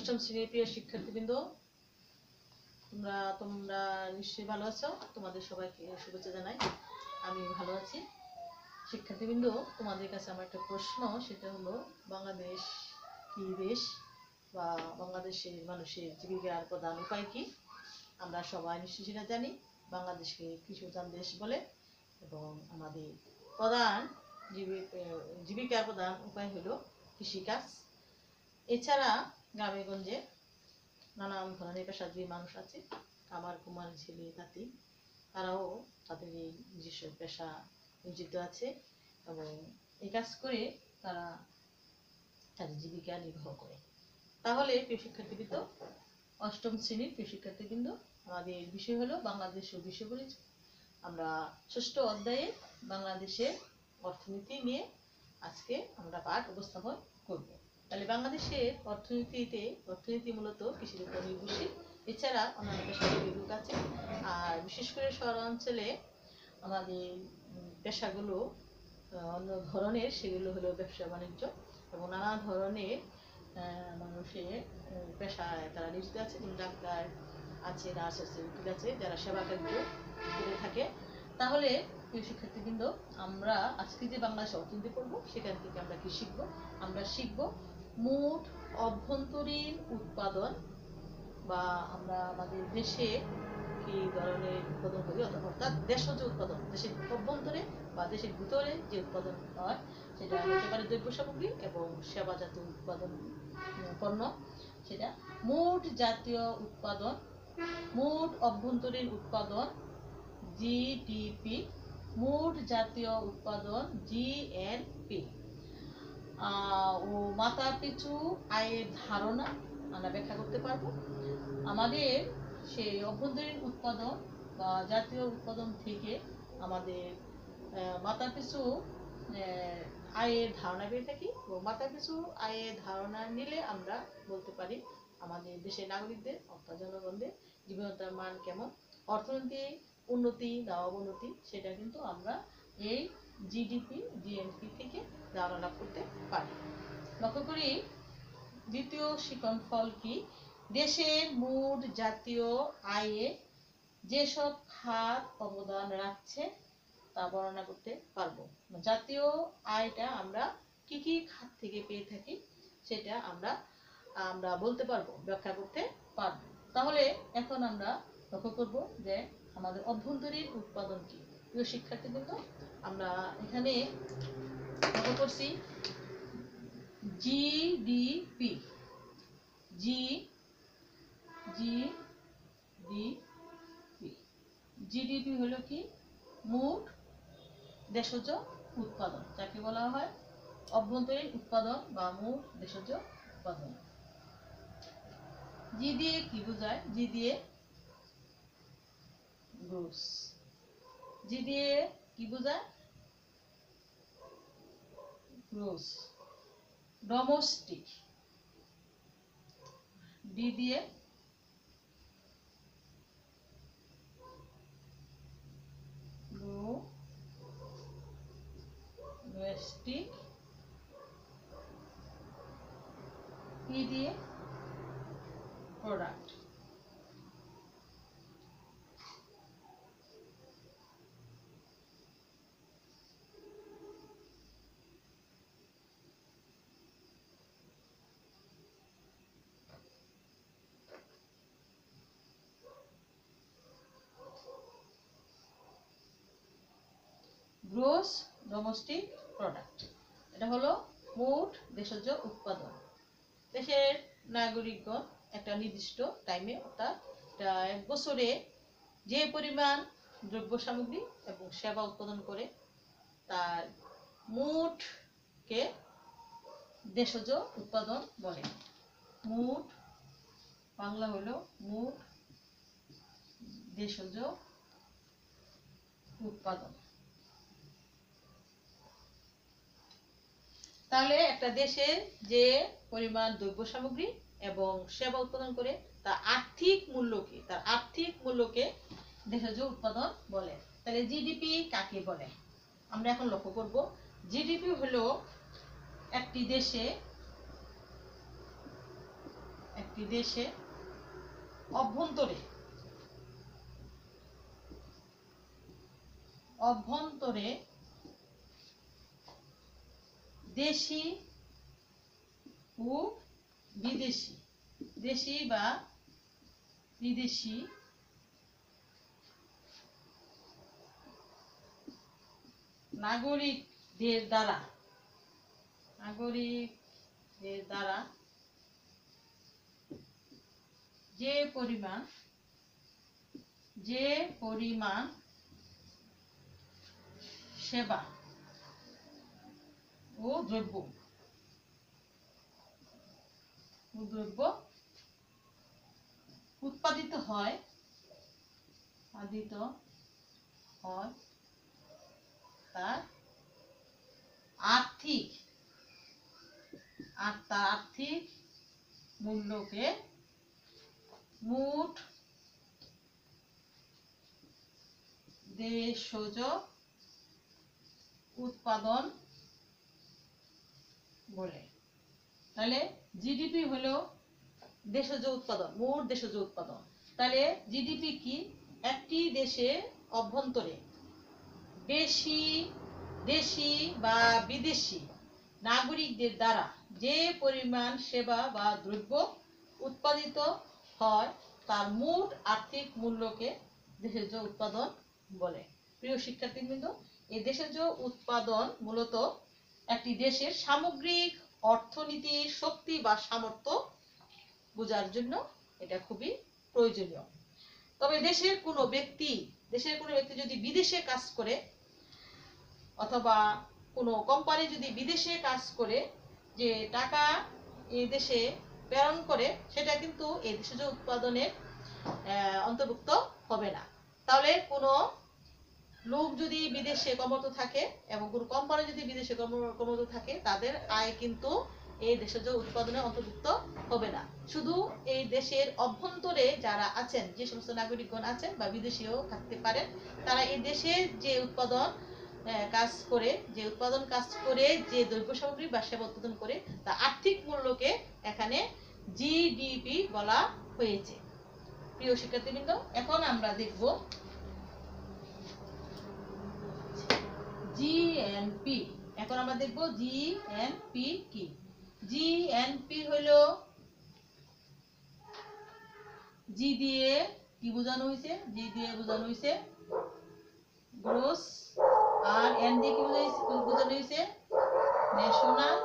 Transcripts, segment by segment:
অষ্টম শ্রেণীর প্রিয় শিক্ষার্থীবৃন্দ, তোমরা তোমরা নিশ্চয়ই ভালো আছো। তোমাদের সবাইকে শুভেচ্ছা জানাই। আমি ভালো আছি। শিক্ষার্থীবৃন্দ, তোমাদের কাছে আমার একটা প্রশ্ন, সেটা হলো বাংলাদেশ কি দেশ বা বাংলাদেশের মানুষের জীবিকার প্রধান উপায় কি? আমরা সবাই নিশ্চয়ই সেটা জানি। বাংলাদেশকে কৃষি প্রধান দেশ বলে এবং আমাদের প্রধান জীবিকার প্রধান উপায় হলো কৃষিকাজ। এছাড়া গ্রামে গঞ্জে নানান ধরনের পেশাজীবী মানুষ আছে, কামার কুমার ছেলে তাঁতি, তারাও তাদের এই নিজস্ব পেশা নিয়োজিত আছে এবং এই কাজ করে তারা তাদের জীবিকা নির্বাহ করে। তাহলে প্রিয় শিক্ষার্থীবৃন্দ, অষ্টম শ্রেণীর প্রিয় শিক্ষার্থীবৃন্দ, আমাদের বিষয় হলো বাংলাদেশ ও বিশ্ব পরিচয়। আমরা ষষ্ঠ অধ্যায়ে বাংলাদেশের অর্থনীতি নিয়ে আজকে আমরা পাঠ উপস্থাপন করব। তাহলে বাংলাদেশের অর্থনীতি মূলত কৃষির উপর নির্ভরশীল। এছাড়া অন্যান্য পেশাজীবী লোক আছে, আর বিশেষ করে শহরাঞ্চলে আমাদের পেশাগুলো অন্য ধরনের, সেগুলো হলো ব্যবসা বাণিজ্য এবং নানা ধরনের মানুষের পেশায় তারা নিয়োজিত আছে। যেমন ডাক্তার আছে, নার্স আছে, উকিল আছে, যারা সেবা কার্য করে থাকে। তাহলে প্রিয় শিক্ষার্থীবৃন্দ, আমরা আজকে যে বাংলাদেশ অর্থনীতি পড়বো, সেখান থেকে আমরা কি শিখবো? আমরা শিখবো মোট অভ্যন্তরীণ উৎপাদন, বা আমরা আমাদের দেশে কি ধরনের উৎপাদন করি, অর্থাৎ দেশজ উৎপাদন, দেশের অভ্যন্তরে বা দেশের ভিতরে যে উৎপাদন হয়, সেটা হতে পারে দ্রব্য সামগ্রী এবং সেবাজাত উৎপাদন পণ্য। সেটা মোট জাতীয় উৎপাদন, মোট অভ্যন্তরীণ উৎপাদন জিডিপি, মোট জাতীয় উৎপাদন জিএনপি, ও মাথা পিছু আয়ের ধারণা আমরা ব্যাখ্যা করতে পারবো। আমাদের সেই অভ্যন্তরীণ উৎপাদন বা জাতীয় উৎপাদন থেকে আমাদের মাথা পিছু আয়ের ধারণা পেয়ে থাকি, ও মাথা পিছু আয়ের ধারণা নিলে আমরা বলতে পারি আমাদের দেশের নাগরিকদের অর্থাৎ জনগণদের জীবনযাত্রার মান কেমন, অর্থনীতি উন্নতি না অবনতি, সেটা কিন্তু আমরা এই জিডিপি জিএনপি থেকে ধারণা লাভ করতে পারি। লক্ষ্য করি দ্বিতীয় শিখন ফল কি? দেশের মোট জাতীয় আয়ে যেসব খাত অবদান রাখছে তা বর্ণনা করতে পারবো। জাতীয় আয়টা আমরা কি কি খাত থেকে পেয়ে থাকি, সেটা আমরা বলতে পারবো, ব্যাখ্যা করতে পারবো। তাহলে এখন আমরা লক্ষ্য করব যে আমাদের অভ্যন্তরীণ উৎপাদন কি। প্রিয় শিক্ষার্থীবৃন্দ, আমরা এখানে লক্ষ্য করছি জিডিপি। জিডিপি হলো কি? মোট দেশজ উৎপাদন, যাকে বলা হয় অভ্যন্তরীণ উৎপাদন বা মোট দেশজ উৎপাদন। জি দিয়ে কি বোঝায়? জি দিয়ে গ্রোস। জি দিয়ে কি বোঝায়? গ্রোস। ডোমেস্টিক। ডি দিয়ে ডোমেস্টিক। পি দিয়ে প্রোডাক্ট। গ্রোস ডোমেস্টিক প্রোডাক্ট, এটা হলো মোট দেশজ উৎপাদন। দেশের নাগরিকগণ একটা নির্দিষ্ট টাইমে, অর্থাৎ এক বছরে যে পরিমাণ দ্রব্য সামগ্রী এবং সেবা উৎপাদন করে, তার মোটকে দেশজ উৎপাদন বলে। মোট বাংলা হলো মোট দেশজ উৎপাদন। তাহলে একটা দেশে যে পরিমাণ দ্রব্য সামগ্রী এবং সেবা উৎপাদন করে, তার আর্থিক মূল্যকে দেশজ উৎপাদন বলে। তাহলে জিডিপি কাকে বলে আমরা এখন লক্ষ্য করব। জিডিপি হলো একটি একটি দেশে অভ্যন্তরে দেশি ও বিদেশি, দেশি বা বিদেশি নাগরিকদের দ্বারা যে পরিমাণ সেবা ও দ্রব্য উৎপাদিত হয় তার আর্থিক মূল্যকে মোট দেশজ উৎপাদন বলে। তাহলে জিডিপি হলো দেশজ উৎপাদন, মোট দেশজ উৎপাদন। তাহলে জিডিপি কি? একটি দেশে অভ্যন্তরে দেশি বা বিদেশি নাগরিকদের দ্বারা যে পরিমাণ সেবা বা দ্রব্য উৎপাদিত হয় তার মোট আর্থিক মূল্যকে দেশজ উৎপাদন বলে। প্রিয় শিক্ষার্থীবৃন্দ, এই দেশজ উৎপাদন মূলত একটি দেশের সামগ্রিক অর্থনীতির শক্তি বা সামর্থ্য বোঝার জন্য এটা খুবই প্রয়োজনীয়। তবে দেশের কোনো ব্যক্তি যদি বিদেশে কাজ করে অথবা কোনো কোম্পানি যদি বিদেশে কাজ করে যে টাকা এই দেশে প্রেরণ করে, সেটা কিন্তু এই দেশজ উৎপাদনের অন্তর্ভুক্ত হবে না। তাহলে কোনো লোক যদি বিদেশে কর্মরত থাকে এবং কোনো কোম্পানি যদি বিদেশে কর্মরত থাকে, তাদের আয় কিন্তু এই দেশজ উৎপাদনে অন্তর্ভুক্ত হবে না। শুধু এই দেশের অভ্যন্তরে যারা আছেন, যে সমস্ত নাগরিকগণ আছেন বা বিদেশিও থাকতে পারেন, তারা এই দেশের যে উৎপাদন কাজ করে যে দ্রব্য সামগ্রী বা সেবা উৎপাদন করে তা আর্থিক মূল্যকে এখানে জিডিপি বলা হয়েছে। প্রিয় শিক্ষার্থীবৃন্দ, এখন আমরা দেখব জিএনপি। কি? জিএনপি হলো, জি দিয়ে কি বোঝানো হয়েছে? গ্রোস, আর এন দিয়ে কি বোঝানো হয়েছে? National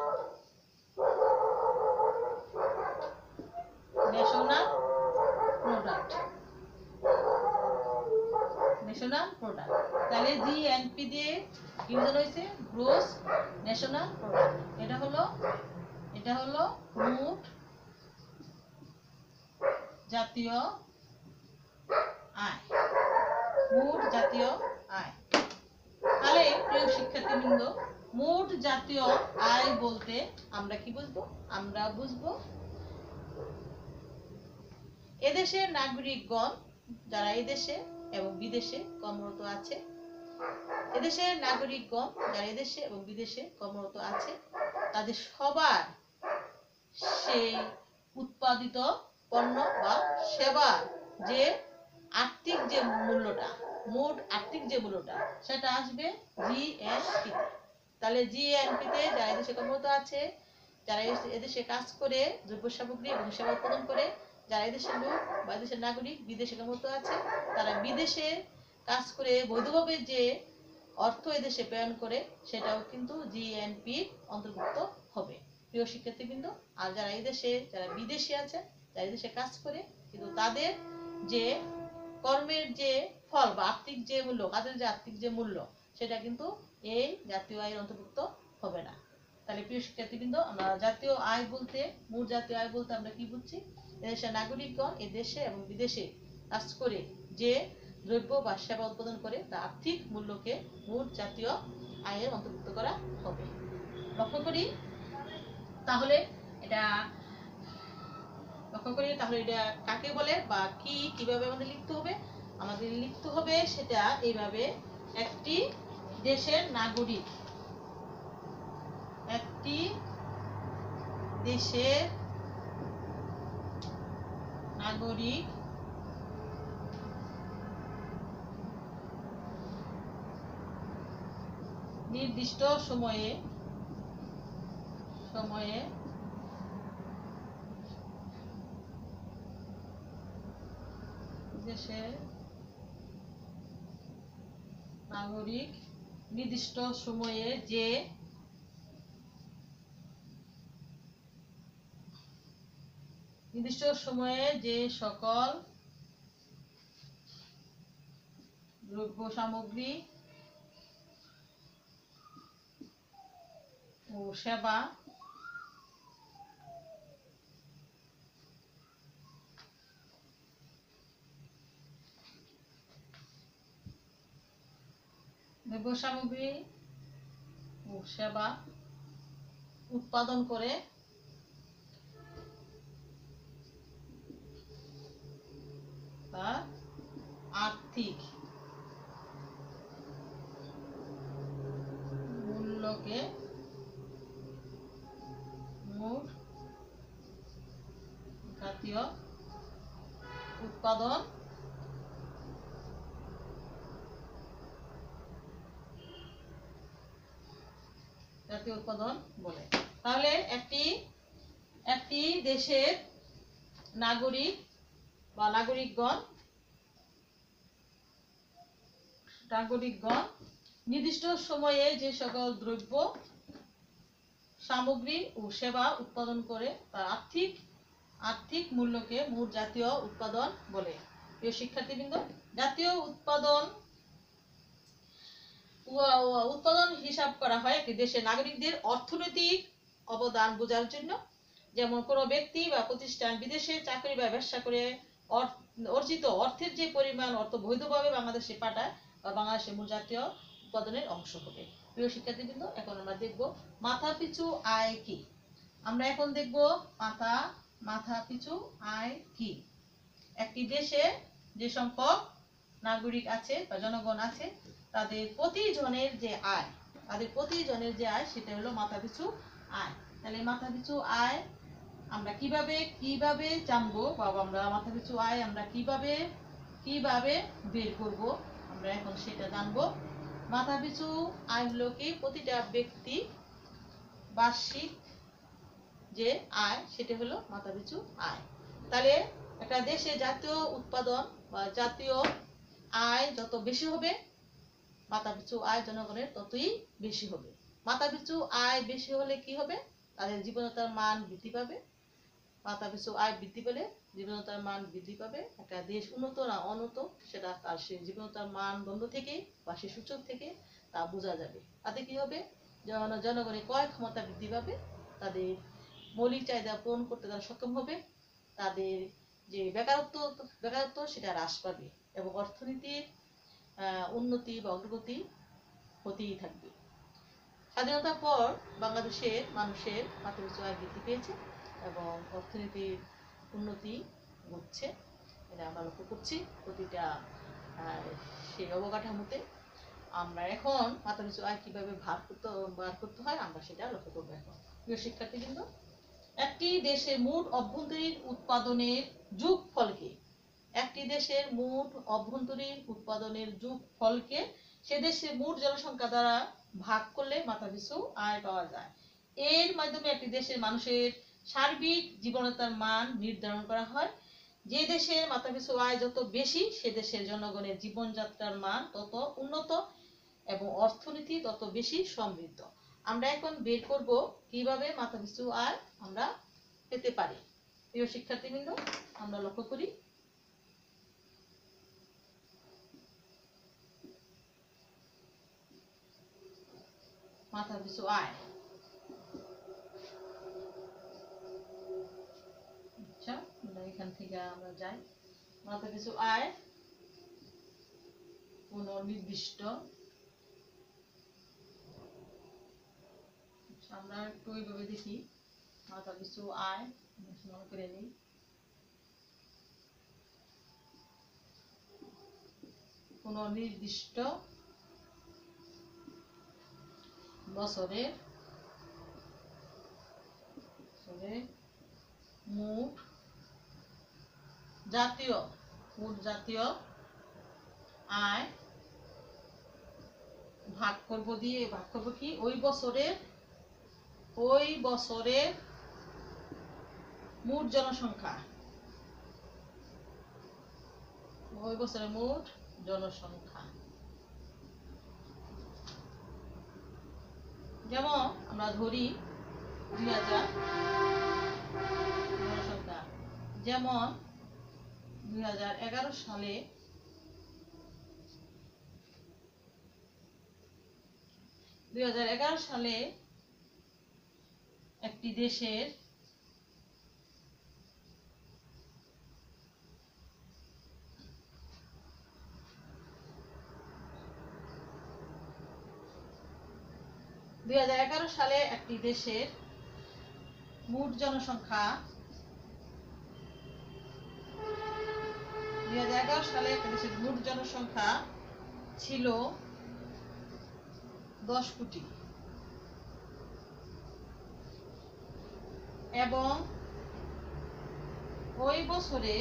product. তাহলে জিএনপি দিয়ে কি বোঝানো হয়েছে? Gross national product. এটা হলো মোট জাতীয় আয়। তাহলে প্রিয় শিক্ষার্থীবৃন্দ, মোট জাতীয় আয় বলতে আমরা কি বুঝবো? আমরা বুঝবো এদেশের নাগরিকগণ যারা এদেশে এবং বিদেশে কর্মরত আছে, তাদের সবার সেই উৎপাদিত পণ্য বা সেবার যে আর্থিক যে মূল্যটা, মোট আর্থিক যে মূল্যটা, সেটা আসবে জিএনপি তে। তাহলে জিএনপি তে যারা এদেশে কর্মরত আছে, যারা এদেশে কাজ করে দ্রব্য সামগ্রী এবং সেবা উৎপাদন করে, যারা এদেশের লোক বা দেশের নাগরিক বিদেশে কর্মরত আছে, তারা বিদেশে কাজ করে বৈধভাবে যে অর্থ এদেশে প্রেরণ করে, সেটাও কিন্তু জিএনপির অন্তর্ভুক্ত হবে। প্রিয় শিক্ষার্থীবৃন্দ, আর যারা বিদেশি আছে, যারা এদেশে কাজ করে কিন্তু তাদের যে কর্মের যে ফল বা আর্থিক যে মূল্য, কাজের যে আর্থিক যে মূল্য, সেটা কিন্তু এই জাতীয় আয়ের অন্তর্ভুক্ত হবে না। তাহলে প্রিয় শিক্ষার্থীবৃন্দ, আমরা জাতীয় আয় বলতে, মোট জাতীয় আয় বলতে আমরা কি বুঝছি? এদেশের নাগরিকগণ এই দেশে এবং বিদেশে কাজ করে যে দ্রব্য বা সেবা উৎপাদন করে তা আর্থিক মূল্যকে মোট জাতীয় আয়ের অন্তর্ভুক্ত করা হবে। লক্ষ্য করি তাহলে এটা কাকে বলে বা কিভাবে আমাদের লিখতে হবে? আমাদের লিখতে হবে সেটা এইভাবে: একটি দেশের নাগরিক, একটি দেশের নাগরিক নির্দিষ্ট সময়ে দেশের নাগরিক নির্দিষ্ট সময়ে যে সকল দ্রব্য সামগ্রী ও সেবা উৎপাদন করে তার আর্থিক মূল্যকে মোট জাতীয় উৎপাদন বলে। তাহলে একটি দেশের নাগরিক বা নাগরিকগণ নির্দিষ্ট সময়ে যে সকল দ্রব্য সামগ্রী ও সেবা উৎপাদন করে তার আর্থিক মূল্যকে মোট জাতীয় উৎপাদন বলে। প্রিয় শিক্ষার্থীবৃন্দ, জাতীয় উৎপাদন হিসাব করা হয় একটি দেশের নাগরিকদের অর্থনৈতিক অবদান বোঝার জন্য। যেমন কোনো ব্যক্তি বা প্রতিষ্ঠান বিদেশে চাকরি বা ব্যবসা করে অর্জিত অর্থের যে পরিমাণ অর্থ বৈধভাবে বাংলাদেশে পাঠায় বা বাংলাদেশের মূল জাতীয় উৎপাদনের অংশ হবে। প্রিয় শিক্ষার্থীবৃন্দ, এখন আমরা দেখব মাথাপিছু আয় কি। আমরা এখন দেখব মাথাপিছু আয় কি। একটি দেশে যে সংখ্যক নাগরিক আছে বা জনগণ আছে তাদের প্রতিজনের যে আয় সেটা হলো মাথাপিছু আয়। তাহলে মাথাপিছু আয় আমরা কিভাবে জানবো, বা আমরা মাথাপিছু আয় আমরা কিভাবে বের করব, আমরা এখন সেটা জানবো। মাথাপিছু আয় হলো কি, প্রতিটা ব্যক্তি বার্ষিক যে আয় সেটা হলো মাথাপিছু আয়। তাহলে একটা দেশে জাতীয় উৎপাদন বা জাতীয় আয় যত বেশি হবে, মাথাপিছু আয় জনগণের ততই বেশি হবে। মাথাপিছু আয় বেশি হলে কি হবে, তাদের জীবনযাত্রার মান বৃদ্ধি পাবে। মাথাপিছু আয় বৃদ্ধি পেলে জীবনযাত্রার মান বৃদ্ধি পাবে। একটা দেশ উন্নত না অন্নত সেটা তার সে জীবনযাত্রার মানদণ্ড থেকে বা সে সূচক থেকে তা বোঝা যাবে। তাতে কি হবে, জনগণের ক্রয় ক্ষমতা বৃদ্ধি পাবে, তাদের মৌলিক চাহিদা পূরণ করতে তারা সক্ষম হবে, তাদের যে বেকারত্ব সেটা হ্রাস পাবে এবং অর্থনীতির উন্নতি বা অগ্রগতি হতেই থাকবে। স্বাধীনতার পর বাংলাদেশের মানুষের মাথাপিছু আয় বৃদ্ধি পেয়েছে এবং অর্থনীতির উন্নতি ঘটছে, এটা আমরা লক্ষ্য করছি প্রতিটা সেই অবকাঠামোতে। আমরা এখন মাথাপিছু আয় কিভাবে বার করতে হয় আমরা সেটা লক্ষ্য করবো। এখন প্রিয় শিক্ষার্থীবৃন্দ, একটি দেশের মোট অভ্যন্তরীণ উৎপাদনের যোগফলকে সে দেশের মোট জনসংখ্যা দ্বারা ভাগ করলে মাথাপিছু আয় পাওয়া যায়। এর মাধ্যমে একটি দেশের মানুষের সার্বিক জীবনযাত্রার মান নির্ধারণ করা হয়। যে দেশের মাথাপিছু আয় যত বেশি সে দেশের জনগণের জীবনযাত্রার মান তত উন্নত এবং অর্থনীতি তত বেশি সমৃদ্ধ। আমরা এখন বের করব কিভাবে মাথাপিছু আয় আমরা পেতে পারি। প্রিয় শিক্ষার্থীবৃন্দ, আমরা লক্ষ্য করি মাথাপিছু আয়। আচ্ছা, এখান থেকে আমরা যাই। মাথাপিছু আয় কোন নির্দিষ্ট, আমরা একটু এইভাবে দেখি মাথাপিছু আয় মনে করে নিই। কোন নির্দিষ্ট বছরে মোট জাতীয় আয় ভাগ করব কি ওই বছরের মোট জনসংখ্যা, যেমন আমরা ধরি 2000 জনসংখ্যা, যেমন 2011 সালে একটি দেশের মোট জনসংখ্যা 2011 সালে একটা দেশের মোট জনসংখ্যা ছিল 10 কোটি এবং ওই বছরে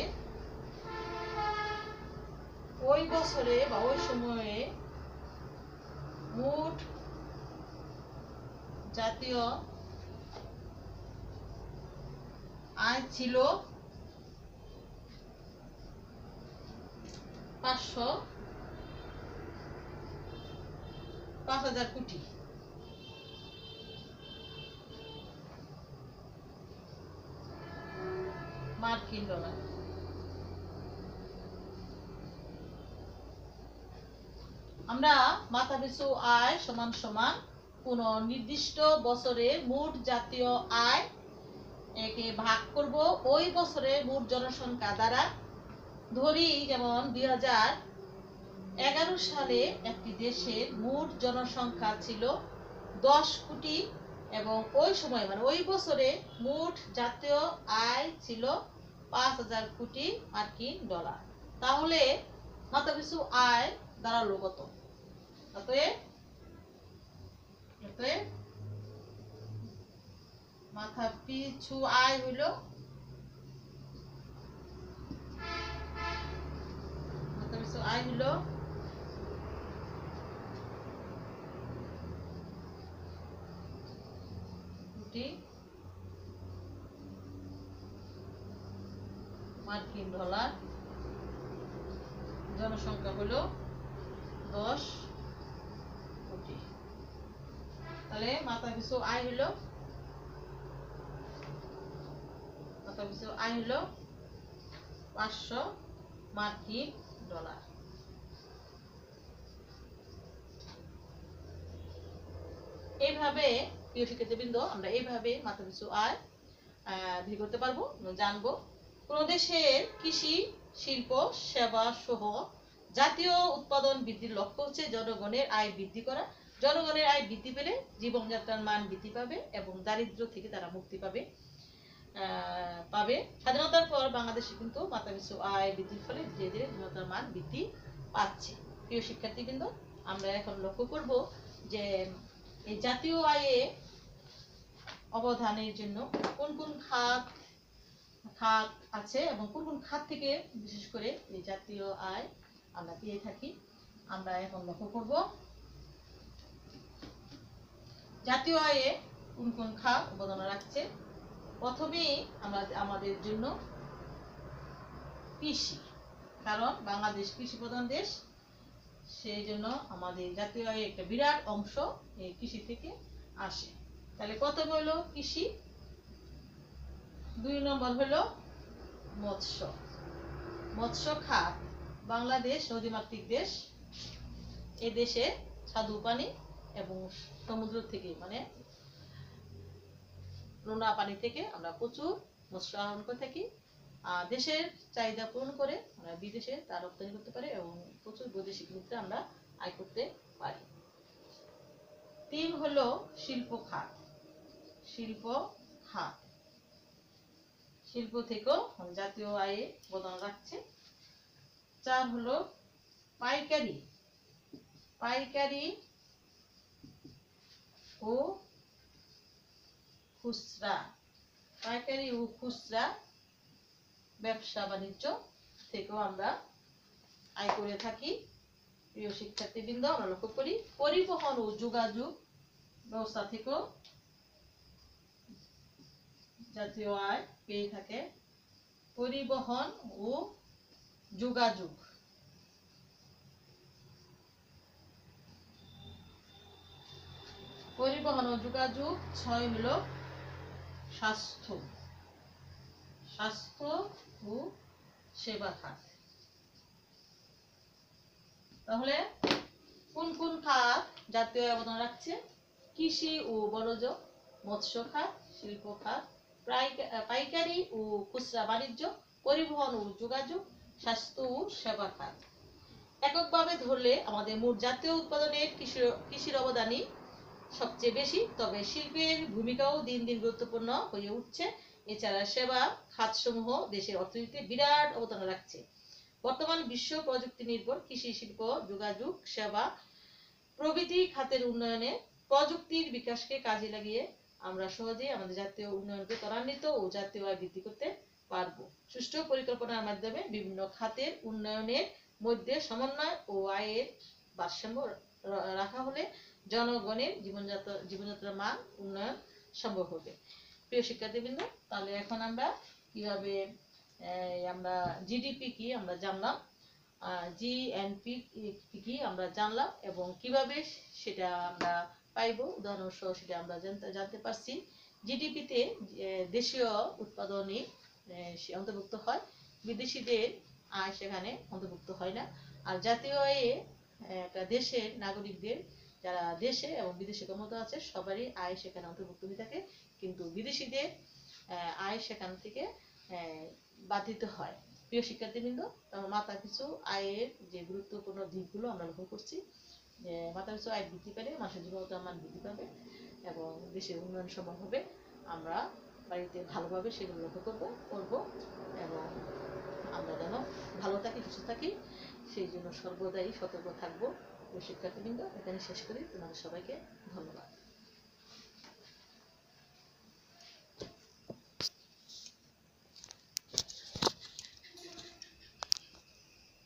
বা ওই সময়ে মোট জাতীয় আয় ছিল 5,000 কোটি। মার্কিন ডলার। আমরা মাথাপিছু আয় সমান সমান কোন নির্দিষ্ট বছরের মোট জাতীয় আয় একে ভাগ করব ওই বছরের মোট জনসংখ্যা দ্বারা। ধরি যেমন 2011 সালে একটি দেশের মোট জনসংখ্যা ছিল 10 কোটি এবং ওই সময় মানে ওই বছরে মোট জাতীয় আয় ছিল 5,000 কোটি মার্কিন ডলার। তাহলে মাথাপিছু আয় দাঁড়ালো কত? মাথাপিছু আয় হইল মার্কিন ডলার, জনসংখ্যা হলো 10 কোটি। তাহলে মাথাপিছু আয় হলো 500 মার্কিন ডলার। এইভাবে প্রিয় শিক্ষার্থীবৃন্দ আমরা এইভাবে মাথাপিছু আয় বের করতে পারবো, জানবো। কোন দেশের কৃষি, শিল্প, সেবা সহ জাতীয় উৎপাদন বৃদ্ধির লক্ষ্য হচ্ছে জনগণের আয় বৃদ্ধি করা। জনগণের আয় বৃদ্ধি পেলে জীবনযাত্রার মান বৃদ্ধি পাবে এবং দারিদ্র্য থেকে তারা মুক্তি পাবে। স্বাধীনতার পর বাংলাদেশে কিন্তু মাথাপিছু আয় বৃদ্ধির ফলে ধীরে ধীরে জীবনযাত্রার মান বৃদ্ধি পাচ্ছে। প্রিয় শিক্ষার্থীবৃন্দ, আমরা এখন লক্ষ্য করব যে এই জাতীয় আয়ে অবদানের জন্য কোন কোন খাত আছে এবং কোন কোন খাত থেকে বিশেষ করে এই জাতীয় আয় আমরা পেয়ে থাকি। আমরা এখন লক্ষ্য করব জাতীয় আয়ে কোন কোন খাত অবদান রাখছে। প্রথমেই আমরা আমাদের জন্য কৃষি, কারণ বাংলাদেশ কৃষি প্রধান দেশ, সেই জন্য আমাদের জাতীয় আয়ে একটা বিরাট অংশ এই কৃষি থেকে আসে। তাহলে প্রথম হলো কৃষি, 2 নম্বর হলো মৎস্য খাত। বাংলাদেশ নদীমাতৃক দেশ, এ দেশে স্বাদু পানি এবং সমুদ্র থেকে মানে নোনা পানি থেকে আমরা প্রচুর মৎস্য আহরণ করে থাকি। দেশের চাহিদা পূরণ করে আমরা বিদেশে তা রপ্তানি করতে পারি এবং প্রচুর বৈদেশিক মুদ্রা আমরা আয় করতে পারি। 3 হলো শিল্প খাত। শিল্প থেকেও জাতীয় আয়ে অবদান রাখছে। 4 হলো পাইকারি ও খুচরা ব্যবসা বাণিজ্য থেকেও আমরা আয় করে থাকি। প্রিয় শিক্ষার্থীবৃন্দ, আমরা লক্ষ্য করি পরিবহন ও যোগাযোগ ব্যবস্থা থেকেও জাতীয় আয় পেয়ে থাকে। পরিবহন ও যোগাযোগ, পরিবহন ও যোগাযোগ। 6 হলো স্বাস্থ্য, স্বাস্থ্য ও সেবা খাত। তাহলে কোন কোন খাত জাতীয় অবদান রাখছে? কৃষি ও বনজ, মৎস্য খাত, শিল্প খাত, পাইকারি ও খুচরা বাণিজ্য, পরিবহন ও যোগাযোগ, স্বাস্থ্য ও সেবা খাত। এককভাবে ধরলে আমাদের মোট জাতীয় উৎপাদনের কৃষির অবদানই সবচেয়ে বেশি, তবে শিল্পের ভূমিকাও দিন দিন গুরুত্বপূর্ণ হয়ে উঠছে। এছাড়া সেবা খাতসমূহ দেশের অর্থনীতিতে বিরাট অবদান রাখছে। বর্তমান বিশ্ব প্রযুক্তি নির্ভর কৃষি, শিল্প, যোগাযোগ, সেবা প্রভৃতি খাতের উন্নয়নে প্রযুক্তির বিকাশকে কাজে লাগিয়ে আমরা সহজেই আমাদের জাতীয় উন্নয়নকে ত্বরান্বিত ও জাতীয় আয় বৃদ্ধি করতে পারব। সুষ্ঠু পরিকল্পনার মাধ্যমে বিভিন্ন খাতের উন্নয়নের মধ্যে সমন্বয় ও আয়ের ভারসাম্য রাখা হলে জনগণের জীবনযাত্রার মান উন্নয়ন সম্ভব হবে। প্রিয় শিক্ষার্থীবৃন্দ, তাহলে এখন আমরা কিভাবে আমরা জিডিপি কি আমরা জানলাম, জিএনপি কি আমরা জানলাম, এবং কিভাবে সেটা আমরা পাইব উদাহরণ সহ সেটা আমরা জানতে পারছি। জিডিপিতে দেশীয় উৎপাদনই অন্তর্ভুক্ত হয়, বিদেশিদের আয় সেখানে অন্তর্ভুক্ত হয় না। আর জাতীয় আয়ে একটা দেশের নাগরিকদের, যারা দেশে এবং বিদেশে কর্মরত আছে, সবারই আয় সেখানে অন্তর্ভুক্ত হয়ে থাকে, কিন্তু বিদেশিদের আয় সেখান থেকে বাদ দিতে হয়। প্রিয় শিক্ষার্থীবৃন্দ, মাথা পিছু আয়ের যে গুরুত্বপূর্ণ দিকগুলো আমরা লক্ষ্য করছি, যে মাথা পিছু আয় বৃদ্ধি পেলে মানুষের জীবনযাত্রার মান বৃদ্ধি পাবে এবং দেশের উন্নয়ন সম্ভব হবে। আমরা বাড়িতে ভালোভাবে সেগুলো লক্ষ্য করব এবং আমরা যেন ভালো থাকি, সুস্থ থাকি, সেই জন্য সর্বদাই সতর্ক থাকবো। প্রিয় শিক্ষার্থীবৃন্দ, এখানে শেষ করি। তোমাদের সবাইকে ধন্যবাদ।